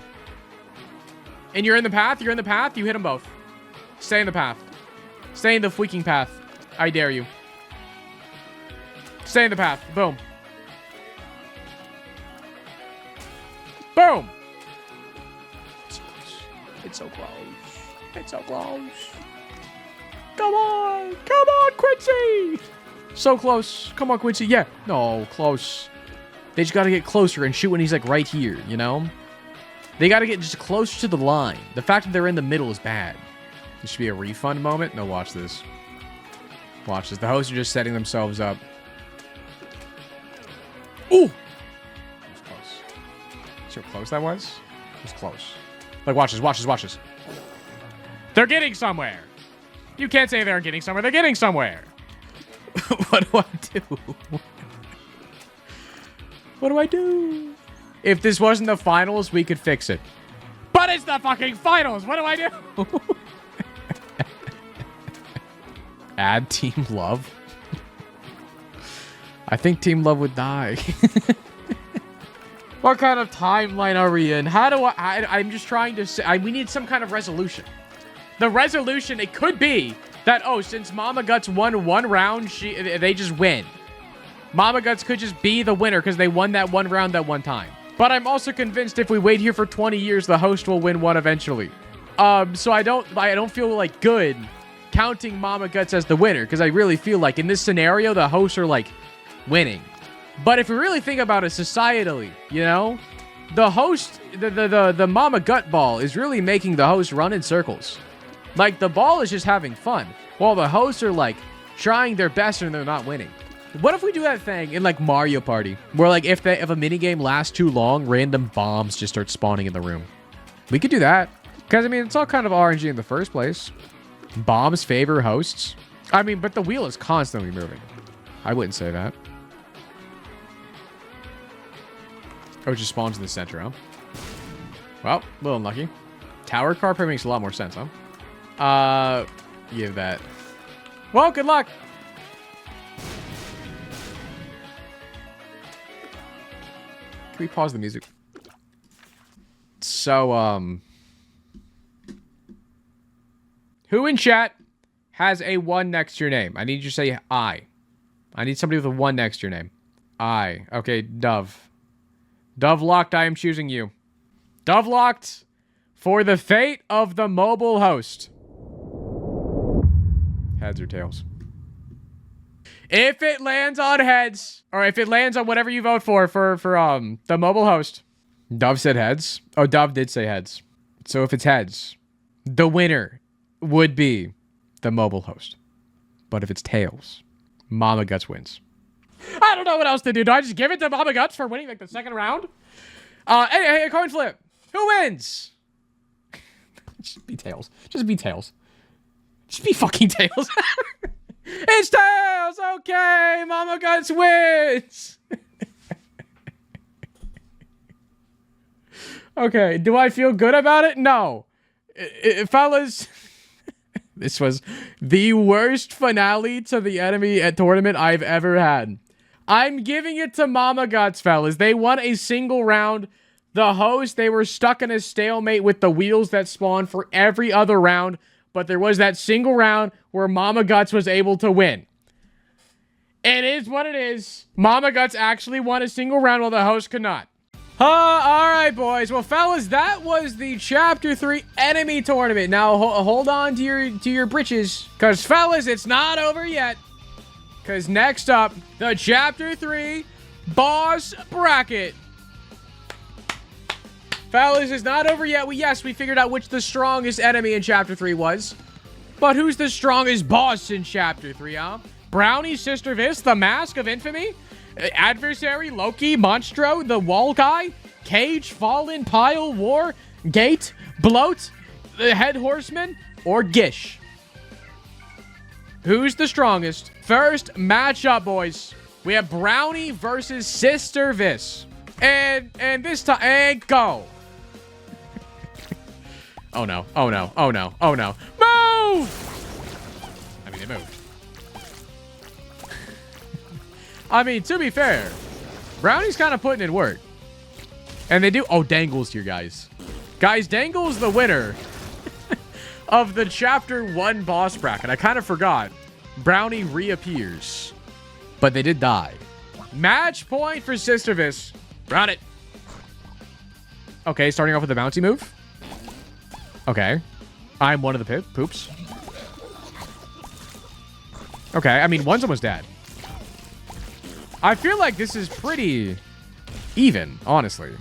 And you're in the path. You're in the path. You hit them both. Stay in the path. Stay in the freaking path. I dare you. Stay in the path. Boom. Boom. It's so close. It's so close. Come on. Come on, Quincy. So close. Come on, Quincy. Yeah. No, close. They just got to get closer and shoot when he's, like, right here, you know? They got to get just closer to the line. The fact that they're in the middle is bad. This should be a refund moment. No, watch this. Watch this. The hosts are just setting themselves up. Ooh! It was close. See how close that was? It was close. Like, watch this, watch this, watch this. They're getting somewhere. You can't say they're getting somewhere. They're getting somewhere. What do I do? What do I do? If this wasn't the finals, we could fix it. But it's the fucking finals. What do I do? Add Team Love. I think Team Love would die. What kind of timeline are we in? How do I'm just trying to say, we need some kind of resolution. The resolution, it could be that, oh, since Mama Guts won one round, they just win. Mama Guts could just be the winner because they won that one round that one time. But I'm also convinced if we wait here for 20 years, the host will win one eventually. So I don't feel like good counting Mama Guts as the winner because I really feel like in this scenario, the hosts are like winning. But if we really think about it societally, you know, the host, the Mama Gut ball is really making the host run in circles. Like the ball is just having fun while the hosts are like trying their best and they're not winning. What if we do that thing in like Mario Party, where like if a minigame lasts too long, random bombs just start spawning in the room? We could do that. Because, I mean, it's all kind of RNG in the first place. Bombs favor hosts. I mean, but the wheel is constantly moving. I wouldn't say that. Oh, it just spawns in the center, huh? Well, a little unlucky. Tower car probably makes a lot more sense, huh? Give that. Well, good luck. Can we pause the music? So, who in chat has a 1 next to your name? I need you to say I. I need somebody with a 1 next to your name. I. Okay, Dove. Dove locked, I am choosing you. Dove locked for the fate of the mobile host. Heads or tails? If it lands on heads, or if it lands on whatever you vote for the mobile host. Dove said heads. Oh, Dove did say heads. So if it's heads, the winner would be the mobile host. But if it's tails, Mama Guts wins. I don't know what else to do. Do I just give it to Mama Guts for winning like the second round? Hey, coin flip. Who wins? Just be tails. Just be tails. Just be fucking tails. It's tails. Okay, Mama Guts wins. Okay, do I feel good about it? No. Fellas, this was the worst finale to the enemy at tournament I've ever had. I'm giving it to Mama Guts, fellas. They won a single round. The host, they were stuck in a stalemate with the wheels that spawned for every other round, but there was that single round where Mama Guts was able to win. It is what it is. Mama Guts actually won a single round while the host could not. All right, boys. Well, fellas, that was the Chapter 3 enemy tournament. Now, hold on to your britches, because, fellas, it's not over yet. Because next up, the Chapter 3 boss bracket. Fellas, it's not over yet. Yes, we figured out which the strongest enemy in Chapter 3 was. But who's the strongest boss in Chapter 3, huh? Brownie, Sister Vis, the Mask of Infamy? Adversary, Loki, Monstro, the Wall Guy, Cage, Fallen, Pile, War, Gate, Bloat, the Head Horseman, or Gish? Who's the strongest? First matchup, boys. We have Brownie versus Sister Vis. And this time, and go. Oh no, oh no, oh no, oh no. Move! I mean, they moved. I mean, to be fair, Brownie's kind of putting in work. And they do... Oh, Dangle's here, guys. Guys, Dangle's the winner of the Chapter 1 boss bracket. I kind of forgot. Brownie reappears. But they did die. Match point for Sister Vis. Run it. Okay, starting off with the bouncy move. Okay. I'm one of the poops. Okay, I mean, one's almost dead. I feel like this is pretty even, honestly.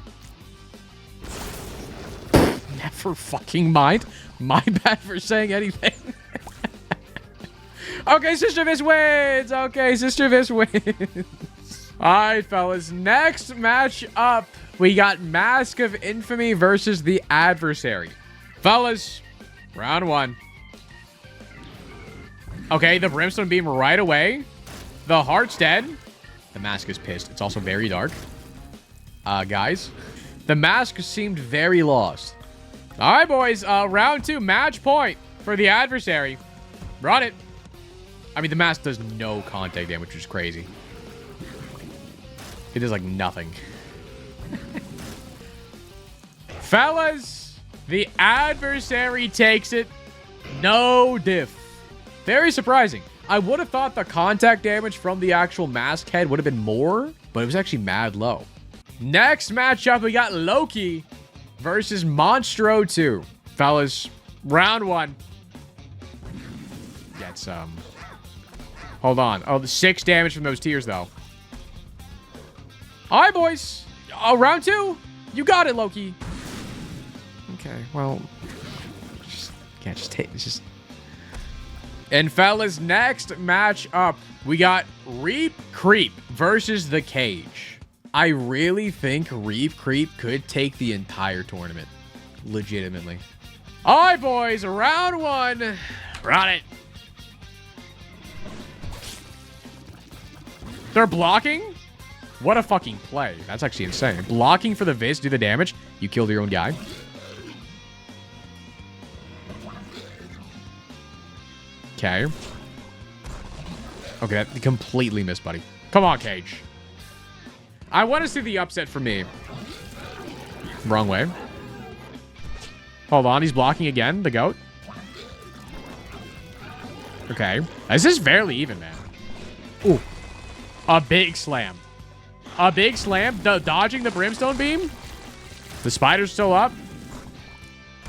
Never fucking mind. My bad for saying anything. Okay, Sister Vis wins. Okay, Sister Vis wins. All right, fellas. Next match up, we got Mask of Infamy versus the Adversary. Fellas, round 1. Okay, the Brimstone beam right away. The heart's dead. The mask is pissed. It's also very dark. Guys, the mask seemed very lost. All right, boys. Round 2, match point for the Adversary. Run it. I mean, the mask does no contact damage, which is crazy. It does, like, nothing. Fellas, the Adversary takes it. No diff. Very surprising. I would have thought the contact damage from the actual mask head would have been more, but it was actually mad low. Next matchup, we got Loki versus Monstro 2. Fellas, round 1. That's, hold on. Oh, the 6 damage from those tears, though. All right, boys. Oh, round 2. You got it, Loki. Okay, well, just can't just take. It's just. And fellas, next match up, we got Reap Creep versus the Cage. I really think Reap Creep could take the entire tournament. Legitimately. All right, boys, round one. Run it. They're blocking? What a fucking play. That's actually insane. Blocking for the Viz, do the damage. You killed your own guy. Okay. Okay, that completely missed, buddy. Come on, Cage. I want to see the upset for me. Wrong way. Hold on, he's blocking again, the goat. Okay. This is fairly even, man. Ooh. A big slam. A big slam. Dodging the Brimstone beam. The spider's still up.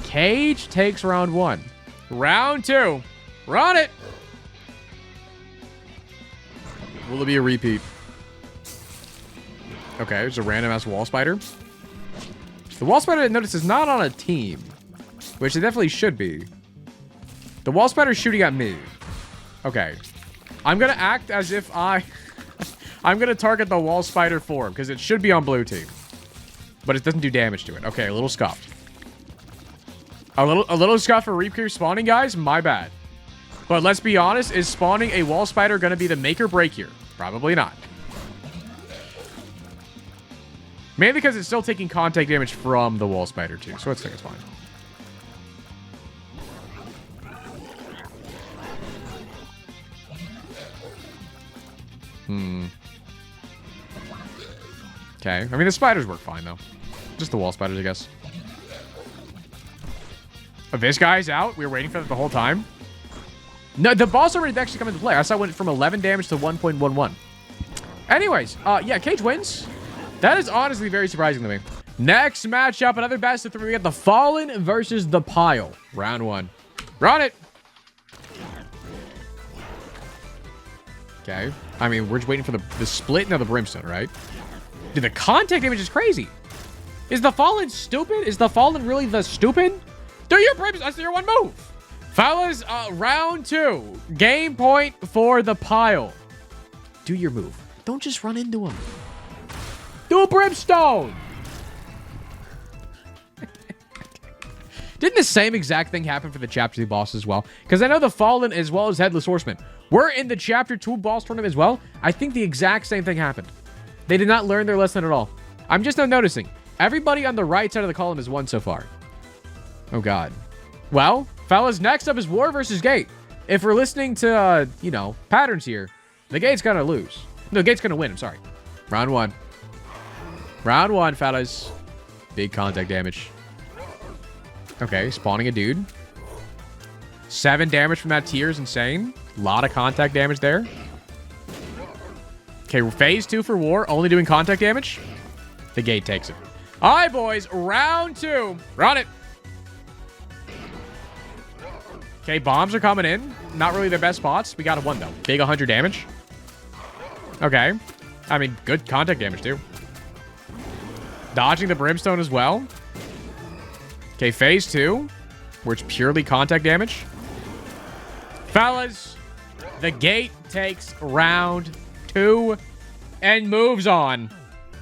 Cage takes round one. Round two. Run it. Will it be a repeat? Okay, there's a random ass wall spider. The wall spider, I noticed, is not on a team, which it definitely should be. The wall spider's shooting at me. Okay. I'm going to act as if I'm going to target the wall spider form, because it should be on blue team. But it doesn't do damage to it. Okay, a little scuffed. A little scuff for Reap Creep spawning, guys? My bad. But let's be honest, is spawning a wall spider going to be the make or break here? Probably not. Mainly because it's still taking contact damage from the wall spider too, so I think it's fine. Okay. I mean, the spiders work fine, though. Just the wall spiders, I guess. Oh, this guy's out? We were waiting for that the whole time? No, the boss already actually come into play. I saw it went from 11 damage to 1.11. Anyways, yeah, Cage wins. That is honestly very surprising to me. Next matchup, another best of three. We got the Fallen versus the Pile. Round one. Run it! Okay. I mean, we're just waiting for the split of the Brimstone, right? Dude, the contact damage is crazy. Is the Fallen stupid? Is the Fallen really the stupid? Do your Brimstone. That's your one move. Fellas, round two. Game point for the Pile. Do your move. Don't just run into him. Do a Brimstone. Didn't the same exact thing happen for the Chapter 2 boss as well? Because I know the Fallen as well as Headless Horseman were in the Chapter 2 boss tournament as well. I think the exact same thing happened. They did not learn their lesson at all. I'm just now noticing. Everybody on the right side of the column has won so far. Oh, God. Well, fellas, next up is War versus Gate. If we're listening to, you know, patterns here, the Gate's going to lose. No, the Gate's going to win. I'm sorry. Round one. Round one, fellas. Big contact damage. Okay, spawning a dude. 7 damage from that tier is insane. A lot of contact damage there. Okay, phase 2 for War, only doing contact damage. The Gate takes it. All right, boys, round two. Run it. Okay, bombs are coming in. Not really their best spots. We got a 1, though. Big 100 damage. Okay. I mean, good contact damage, too. Dodging the Brimstone as well. Okay, phase 2, where it's purely contact damage. Fellas, the Gate takes round 2 and moves on.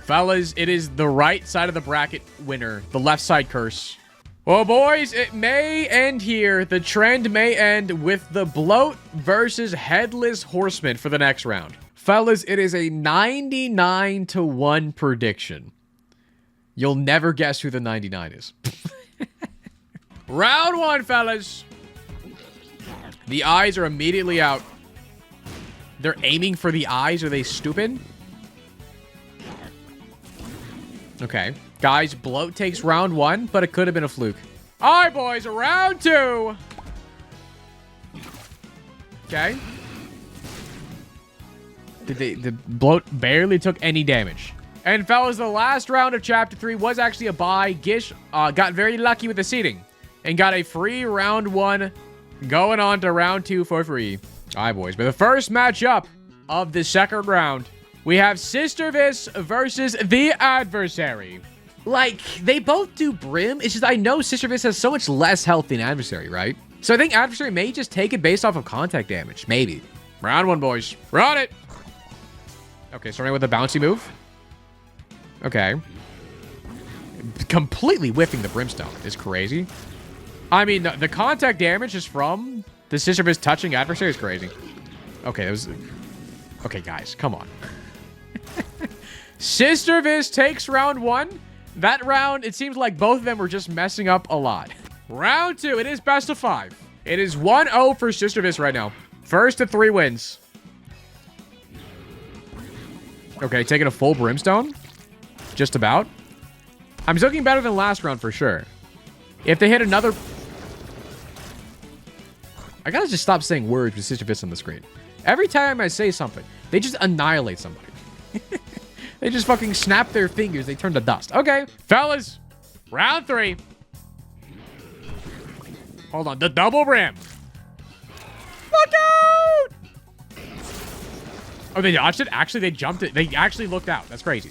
Fellas, it is the right side of the bracket winner, the left side curse. Well, boys, it may end here. The trend may end with the Bloat versus Headless Horseman for the next round. Fellas, it is a 99-1 prediction. You'll never guess who the 99 is. Round one, fellas. The eyes are immediately out. They're aiming for the eyes. Are they stupid? Okay. Guys, Bloat takes round 1, but it could have been a fluke. All right, boys. Round 2. Okay. The Bloat barely took any damage. And fellas, the last round of Chapter 3 was actually a bye. Gish got very lucky with the seeding and got a free round 1 going on to round 2 for free. All right, boys. But the first matchup of the second round, we have Sister Viz versus the Adversary. Like, they both do Brim. It's just I know Sisyphus has so much less health than Adversary, right? So I think Adversary may just take it based off of contact damage. Maybe. Round 1, boys. Run it! Okay, starting with a bouncy move. Okay. Completely whiffing the Brimstone is crazy. I mean, the contact damage just from the Sisyphus touching Adversary is crazy. Okay, that was... Okay, guys, come on. Sisyphus takes round 1. That round, it seems like both of them were just messing up a lot. Round 2, it is best of 5. It is 1-0 for Sisyphus right now. First to 3 wins. Okay, taking a full Brimstone. Just about. I'm looking better than last round for sure. If they hit another... I gotta just stop saying words with Sisyphus on the screen. Every time I say something, they just annihilate somebody. They just fucking snap their fingers. They turn to dust. Okay, fellas. Round 3. Hold on. The double Brim. Look out! Oh, they dodged it? Actually, they jumped it. They actually looked out. That's crazy.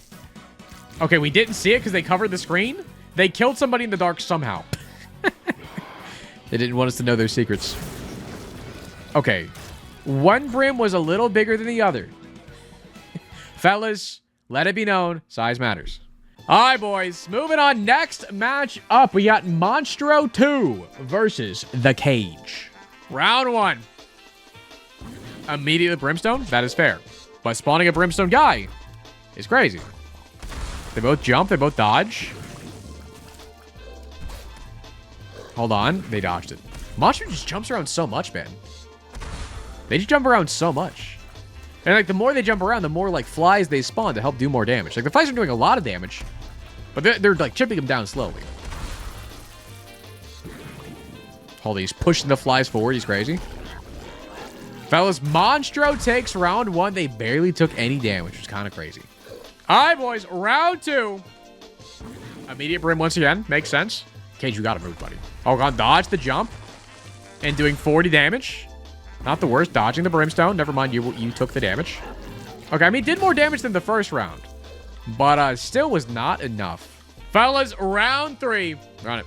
Okay, we didn't see it because they covered the screen. They killed somebody in the dark somehow. They didn't want us to know their secrets. Okay. One Brim was a little bigger than the other. Fellas, let it be known, size matters. All right, boys. Moving on. Next match up, we got Monstro 2 versus The Cage. Round 1. Immediately Brimstone? That is fair. But spawning a Brimstone guy is crazy. They both jump. They both dodge. Hold on. They dodged it. Monstro just jumps around so much, man. They just jump around so much. And, like, the more they jump around, the more, like, flies they spawn to help do more damage. Like, the flies are doing a lot of damage, but they're like, chipping them down slowly. Hold, he's pushing the flies forward. He's crazy. Fellas, Monstro takes round 1. They barely took any damage, which is kind of crazy. All right, boys. Round 2. Immediate Brim once again. Makes sense. Cage, you got to move, buddy. Oh, God. Dodge the jump. And doing 40 damage. Not the worst. Dodging the Brimstone. Never mind, you took the damage. Okay, I mean, did more damage than the first round. But still was not enough. Fellas, round 3. Run it.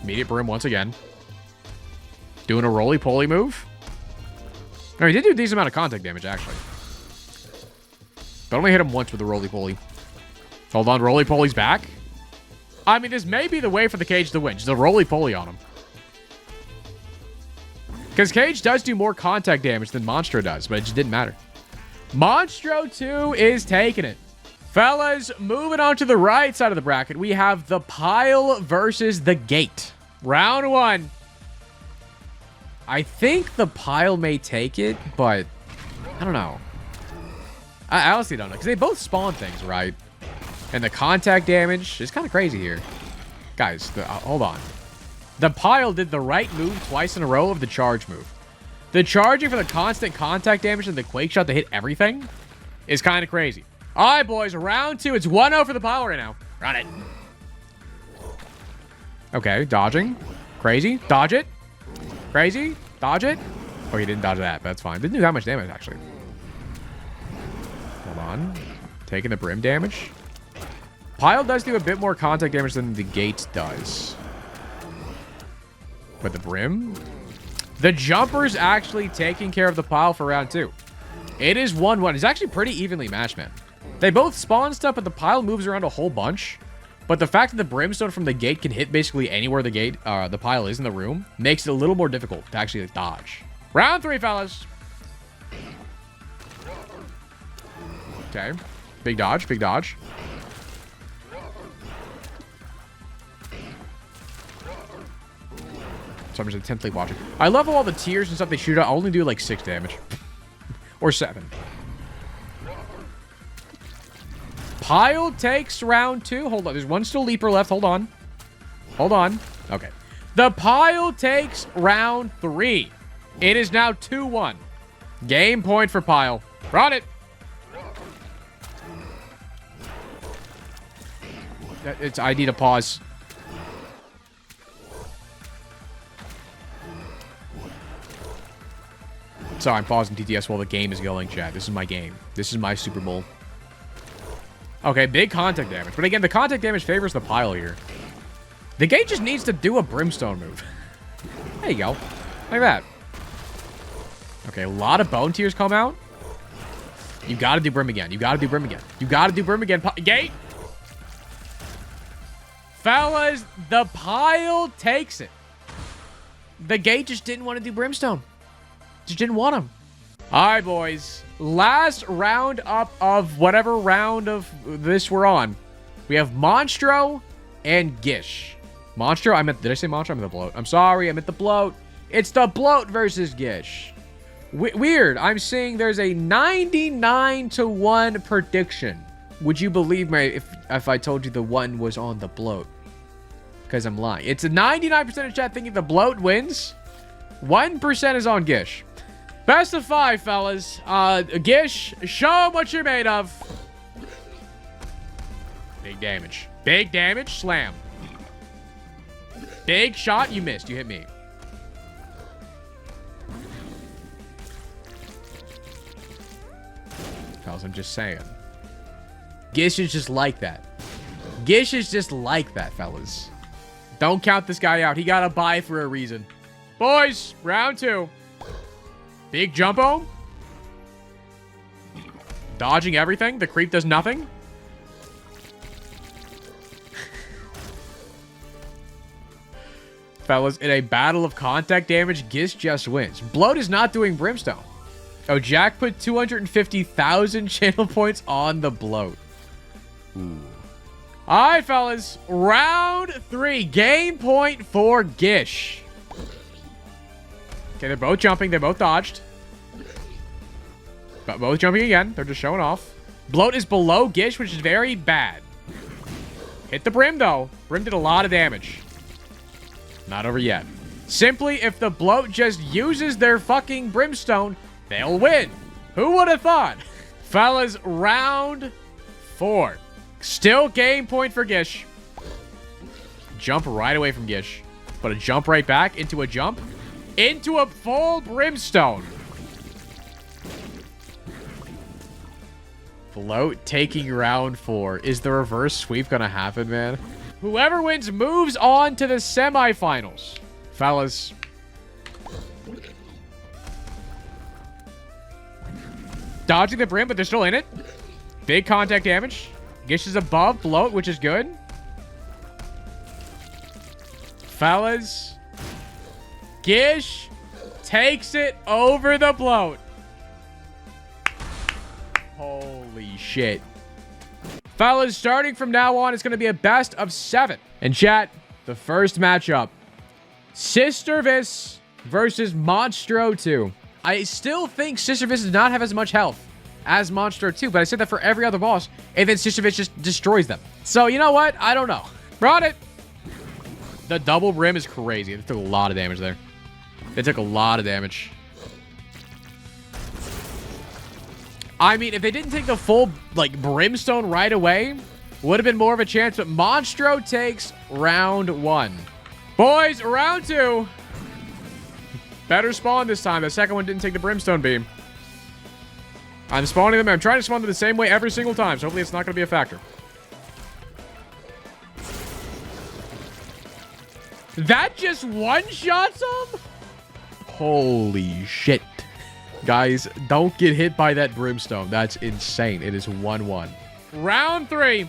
Immediate Brim once again. Doing a roly-poly move. No, he did do a decent amount of contact damage, actually. But only hit him once with the roly-poly. Hold on, roly-poly's back. I mean, this may be the way for the Cage to win. Just a roly-poly on him. Because Cage does do more contact damage than Monstro does, but it just didn't matter. Monstro 2 is taking it. Fellas, moving on to the right side of the bracket, we have the Pile versus the Gate. Round 1. I think the Pile may take it, but I don't know. I honestly don't know, because they both spawn things, right? And the contact damage is kind of crazy here. Guys, hold on. The Pile did the right move twice in a row of the charge move. The charging for the constant contact damage and the Quake Shot to hit everything is kind of crazy. All right, boys, round 2. It's 1-0 for the Pile right now. Run it. Okay, dodging. Crazy. Dodge it. Crazy. Dodge it. Oh, he didn't dodge that, but that's fine. Didn't do that much damage, actually. Hold on. Taking the Brim damage. Pile does do a bit more contact damage than the Gate does. But the Brim... The Jumper's actually taking care of the Pile for round 2. It is 1-1. It's actually pretty evenly matched, man. They both spawn stuff, but the Pile moves around a whole bunch. But the fact that the Brimstone from the Gate can hit basically anywhere the Pile is in the room makes it a little more difficult to actually dodge. Round 3, fellas. Okay. Big dodge, big dodge. So I'm just intently watching. I love how all the tiers and stuff they shoot out only do like 6 damage. Or 7. Pile takes round 2. Hold on. There's one still leaper left. Hold on. Hold on. Okay. The Pile takes round 3. It is now 2-1. Game point for Pile. Run it. I need a pause. Sorry, I'm pausing TTS while the game is going, chat. This is my game. This is my Super Bowl. Okay, big contact damage. But again, the contact damage favors the pile here. The gate just needs to do a Brimstone move. There you go. Like that. Okay, a lot of bone tears come out. You gotta do Brim again. You gotta do Brim again. You gotta do Brim again. Gate! Fellas, the pile takes it. The gate just didn't want to do Brimstone. Just didn't want him. All right, boys. Last round up of whatever round of this we're on. We have Monstro and Gish. Monstro, did I say Monstro? I meant the bloat. I'm sorry, I meant the bloat. It's the bloat versus Gish. Weird. I'm seeing there's a 99-1 prediction. Would you believe me if I told you the one was on the bloat? Because I'm lying. It's a 99% of chat thinking the bloat wins. 1% is on Gish. Best of 5, fellas. Gish, show 'em what you're made of. Big damage. Big damage. Slam. Big shot. You missed. You hit me. Fellas, I'm just saying. Gish is just like that. Gish is just like that, fellas. Don't count this guy out. He got a bye for a reason. Boys, round 2. Big jumpo. Dodging everything. The creep does nothing. Fellas, in a battle of contact damage, Gish just wins. Bloat is not doing Brimstone. Oh, Jack put 250,000 channel points on the bloat. Ooh. All right, fellas. Round 3. Game point for Gish. Okay, they're both jumping. They're both dodged. But both jumping again. They're just showing off. Bloat is below Gish, which is very bad. Hit the Brim, though. Brim did a lot of damage. Not over yet. Simply, if the bloat just uses their fucking Brimstone, they'll win. Who would have thought? Fellas, round 4. Still game point for Gish. Jump right away from Gish. But a jump right back into a jump. Into a full Brimstone. Bloat taking round 4. Is the reverse sweep gonna happen, man? Whoever wins moves on to the semifinals. Fellas. Dodging the Brim, but they're still in it. Big contact damage. Gish is above bloat, which is good. Fellas. Gish takes it over the bloat. Holy shit. Fellas, starting from now on, it's going to be a best of 7. And chat, the first matchup. Sister Vis versus Monstro 2. I still think Sister Vis does not have as much health as Monstro 2, but I said that for every other boss, and then Sister Vis just destroys them. So, you know what? I don't know. Brought it. The double Brim is crazy. They took a lot of damage there. They took a lot of damage. I mean, if they didn't take the full, like, Brimstone right away, would have been more of a chance, but Monstro takes round 1. Boys, round 2. Better spawn this time. The second one didn't take the Brimstone beam. I'm spawning them. I'm trying to spawn them the same way every single time, so hopefully it's not going to be a factor. That just one-shots them? Holy shit. Guys, don't get hit by that Brimstone. That's insane. It is 1-1. Round 3.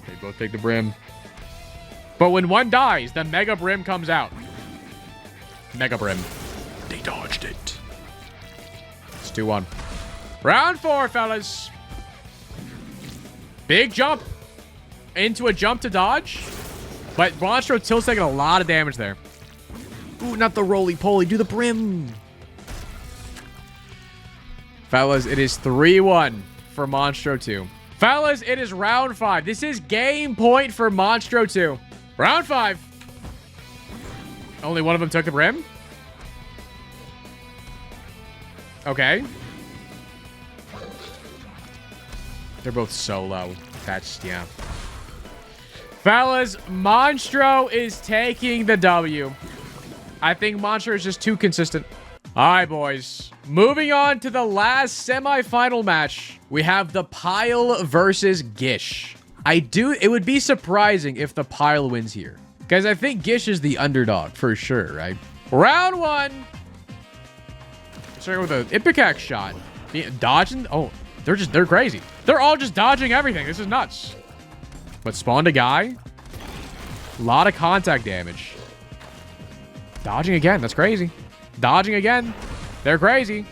They both take the Brim. But when one dies, the Mega Brim comes out. Mega Brim. They dodged it. It's 2-1. Round 4, fellas. Big jump. Into a jump to dodge. But Monstro Till's taking a lot of damage there. Ooh, not the roly-poly. Do the Brim. Fellas, it is 3-1 for Monstro 2. Fellas, it is round 5. This is game point for Monstro 2. Round 5. Only one of them took the Brim? Okay. They're both so low. That's, yeah. Fellas, Monstro is taking the W. I think Monstro is just too consistent. All right, boys. Moving on to the last semifinal match. We have the Pile versus Gish. It would be surprising if the Pile wins here. Because I think Gish is the underdog for sure, right? Round 1. Starting with an Ipecac shot. Dodging. Oh, they're crazy. They're all just dodging everything. This is nuts. But spawned a guy. A lot of contact damage. Dodging again. That's crazy. Dodging again. They're crazy.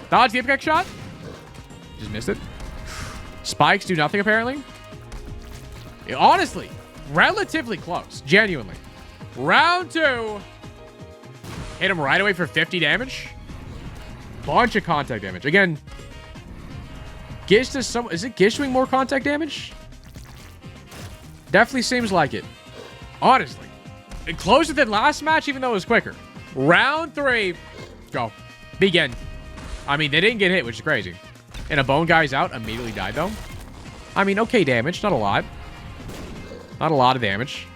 Dodge the Ipecac shot. Just missed it. Spikes do nothing, apparently. Honestly, relatively close. Genuinely. Round 2. Hit him right away for 50 damage. Bunch of contact damage. Again, Gish does some... Is it Gish doing more contact damage? Definitely seems like it. Honestly. It closer than last match, even though it was quicker. Round 3. Go. Begin. I mean, they didn't get hit, which is crazy. And a bone guy's out. Immediately died, though. I mean, okay damage. Not a lot. Not a lot of damage.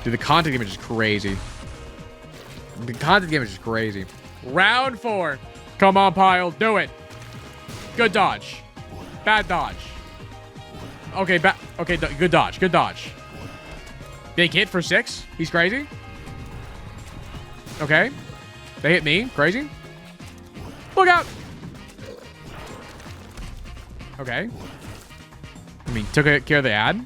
Dude, the contact damage is crazy. The contact damage is crazy. Round 4. Come on, Pile. Do it. Good dodge. Bad dodge. Okay, good dodge. Good dodge. Big hit for 6. He's crazy. Okay. They hit me. Crazy. Look out. Okay. I mean, took care of the ad.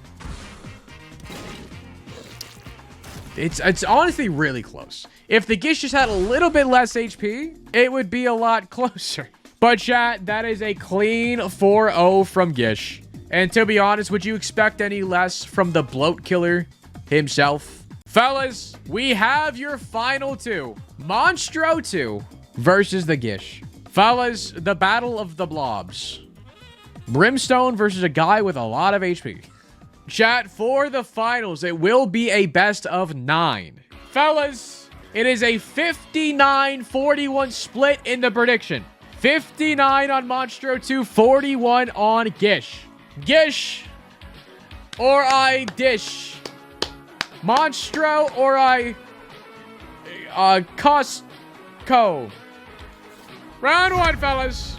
It's honestly really close. If the Gish just had a little bit less HP, it would be a lot closer. But chat, that is a clean 4-0 from Gish. And to be honest, would you expect any less from the bloat killer himself? Fellas, we have your final 2. Monstro 2 versus the Gish. Fellas, the battle of the blobs. Brimstone versus a guy with a lot of HP. Chat, for the finals, it will be a best of 9. Fellas, it is a 59-41 split in the prediction. 59 on Monstro 2, 41 on Gish. Gish or I dish. Monstro or I Costco. Round 1, fellas.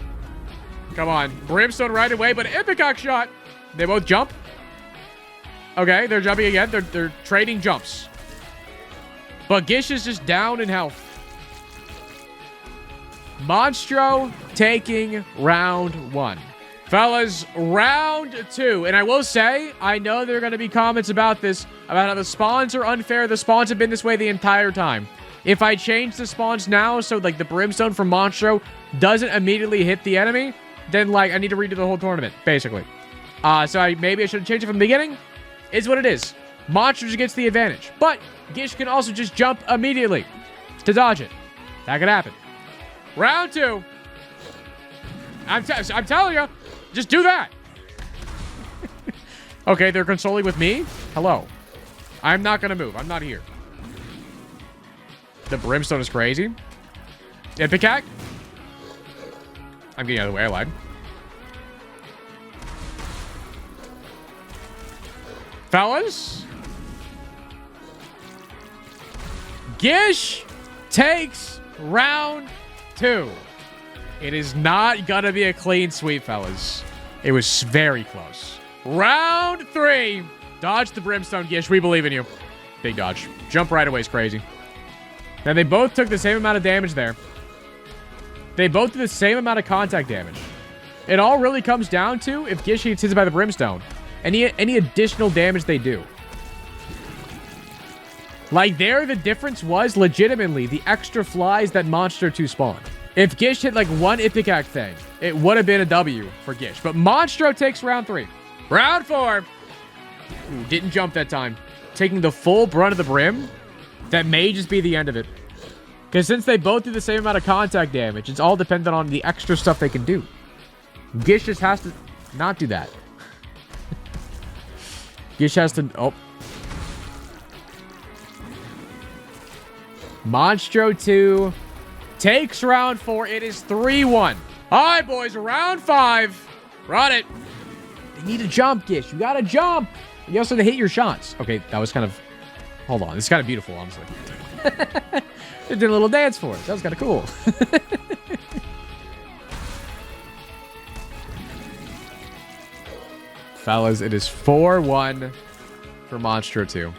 Come on. Brimstone right away, but Ipecac shot. They both jump. Okay, they're jumping again. They're trading jumps. But Gish is just down in health. Monstro taking round 1. Fellas, round 2. And I will say, I know there are going to be comments about this, about how the spawns are unfair. The spawns have been this way the entire time. If I change the spawns now, so like the Brimstone from Monstro doesn't immediately hit the enemy, then like I need to redo the whole tournament, basically. So maybe I should change it from the beginning. Is what it is. Monstro just gets the advantage. But Gish can also just jump immediately to dodge it. That could happen. Round 2. I'm telling you, just do that. Okay, they're consoling with me. Hello. I'm not going to move. I'm not here. The Brimstone is crazy. Ipecac. I'm getting out of the way. I lied. Fellas. Gish takes round 2. It is not gonna be a clean sweep, fellas. It was very close. Round 3. Dodge the Brimstone, Gish. We believe in you. Big dodge. Jump right away is crazy. Now, they both took the same amount of damage there. They both did the same amount of contact damage. It all really comes down to if Gish gets hit by the Brimstone. Any additional damage they do. Like, there, the difference was legitimately the extra flies that Monstro 2 spawned. If Gish hit, like, one Ipecac thing, it would have been a W for Gish. But Monstro takes round 3. Round 4. Ooh, didn't jump that time. Taking the full brunt of the Brim. That may just be the end of it. Because since they both do the same amount of contact damage, it's all dependent on the extra stuff they can do. Gish just has to not do that. Gish has to... Oh. Monstro 2 takes round 4. It is 3-1. All right, boys. Round 5. Run it. You need to jump, Gish. You got to jump. You also have to hit your shots. Okay, that was kind of... Hold on. This is kind of beautiful, honestly. They did a little dance for it. That was kind of cool. Fellas, it is 4-1 for Monstro 2.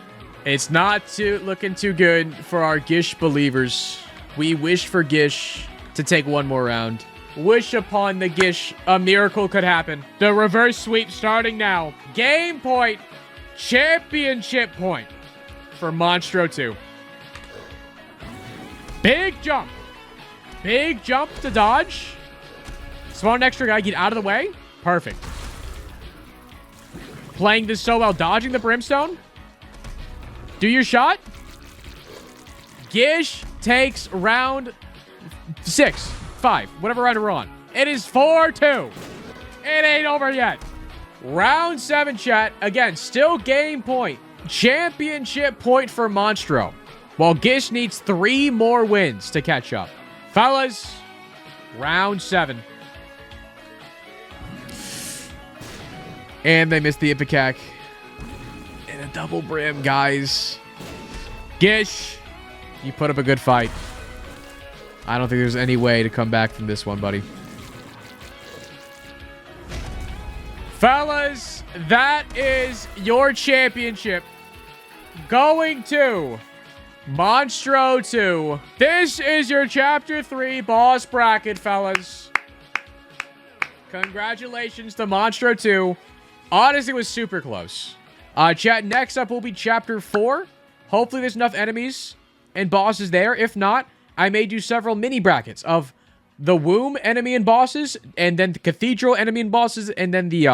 It's not looking too good for our Gish believers. We wish for Gish to take one more round. Wish upon the Gish a miracle could happen. The reverse sweep starting now. Game point. Championship point for Monstro 2. Big jump. Big jump to dodge. Spawn an extra guy. Get out of the way. Perfect. Playing this so well. Dodging the Brimstone. Do your shot. Gish takes round 6, 5, whatever round we're on. It is 4-2. It ain't over yet. Round 7, chat. Again, still game point. Championship point for Monstro. While Gish needs 3 more wins to catch up. Fellas, round 7. And they missed the Ipecac. And a double brim, guys. Gish, you put up a good fight. I don't think there's any way to come back from this one, buddy. Fellas, that is your championship. Going to Monstro 2. This is your Chapter 3 boss bracket, fellas. Congratulations to Monstro 2. Honestly, it was super close. Chat, next up will be Chapter 4. Hopefully there's enough enemies and bosses there. If not, I may do several mini brackets of the Womb enemy and bosses, and then the Cathedral enemy and bosses, and then the,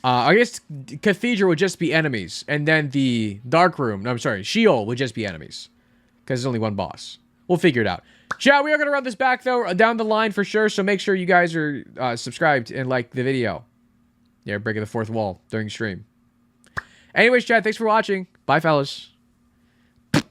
I guess Cathedral would just be enemies, and then the Dark Room, no, I'm sorry, Sheol would just be enemies, because there's only one boss. We'll figure it out. Chat, we are going to run this back, though, down the line for sure, so make sure you guys are subscribed and like the video. Yeah, breaking the fourth wall during stream. Anyways, chat, thanks for watching. Bye, fellas.